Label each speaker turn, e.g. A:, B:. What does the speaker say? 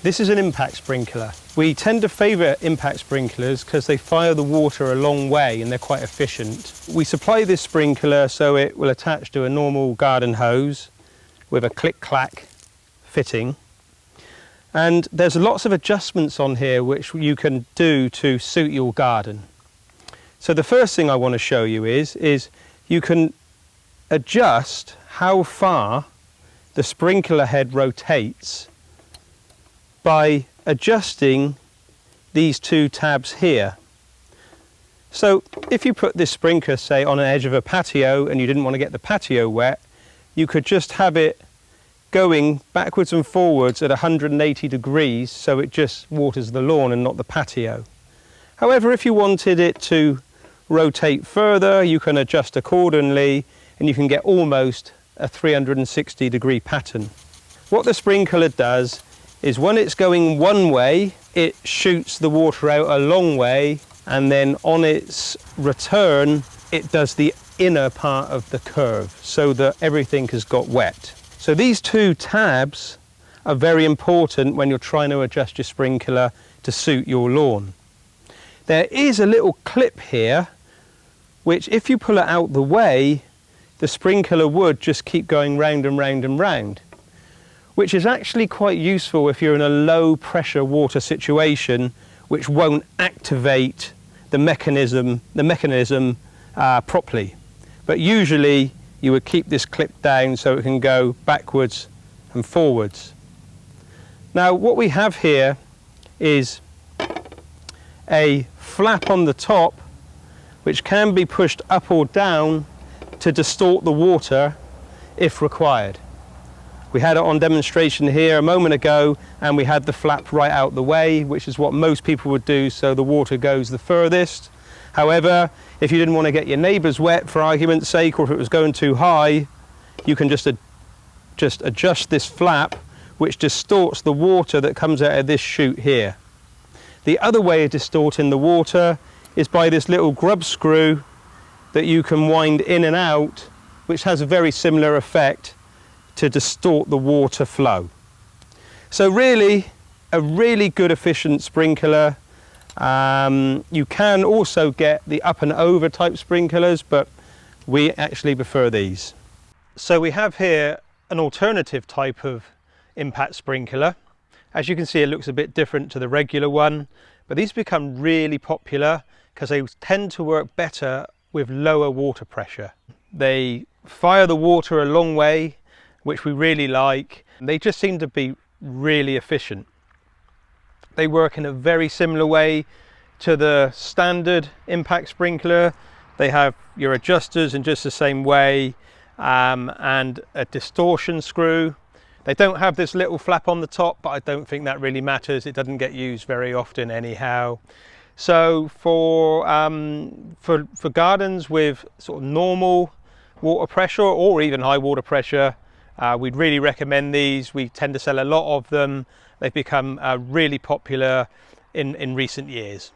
A: This is an impact sprinkler. We tend to favour impact sprinklers because they fire the water a long way and they're quite efficient. We supply this sprinkler so it will attach to a normal garden hose with a click-clack fitting. And there's lots of adjustments on here which you can do to suit your garden. So the first thing I want to show you is you can adjust how far the sprinkler head rotates by adjusting these two tabs here. So if you put this sprinkler, say, on an edge of a patio and you didn't want to get the patio wet, you could just have it going backwards and forwards at 180 degrees so it just waters the lawn and not the patio. However, if you wanted it to rotate further, you can adjust accordingly and you can get almost a 360 degree pattern. What the sprinkler does is when it's going one way, it shoots the water out a long way, and then on its return, it does the inner part of the curve so that everything has got wet. So these two tabs are very important when you're trying to adjust your sprinkler to suit your lawn. There is a little clip here, which if you pull it out the way, the sprinkler would just keep going round and round and round, which is actually quite useful if you're in a low pressure water situation, which won't activate the mechanism properly. But usually you would keep this clip down so it can go backwards and forwards. Now what we have here is a flap on the top which can be pushed up or down to distort the water if required. We had it on demonstration here a moment ago and we had the flap right out the way, which is what most people would do so the water goes the furthest. However, if you didn't want to get your neighbours wet for argument's sake, or if it was going too high, you can just adjust this flap which distorts the water that comes out of this chute here. The other way of distorting the water is by this little grub screw that you can wind in and out, which has a very similar effect to distort the water flow. So really, a really good efficient sprinkler. You can also get the up and over type sprinklers, but we actually prefer these. So we have here an alternative type of impact sprinkler. As you can see, it looks a bit different to the regular one, but these become really popular because they tend to work better with lower water pressure. They fire the water a long way, which we really like. They just seem to be really efficient. They work in a very similar way to the standard impact sprinkler. They have your adjusters in just the same way, and a distortion screw. They don't have this little flap on the top, but I don't think that really matters. It doesn't get used very often anyhow. So for gardens with sort of normal water pressure or even high water pressure, we'd really recommend these. We tend to sell a lot of them. They've become really popular in recent years.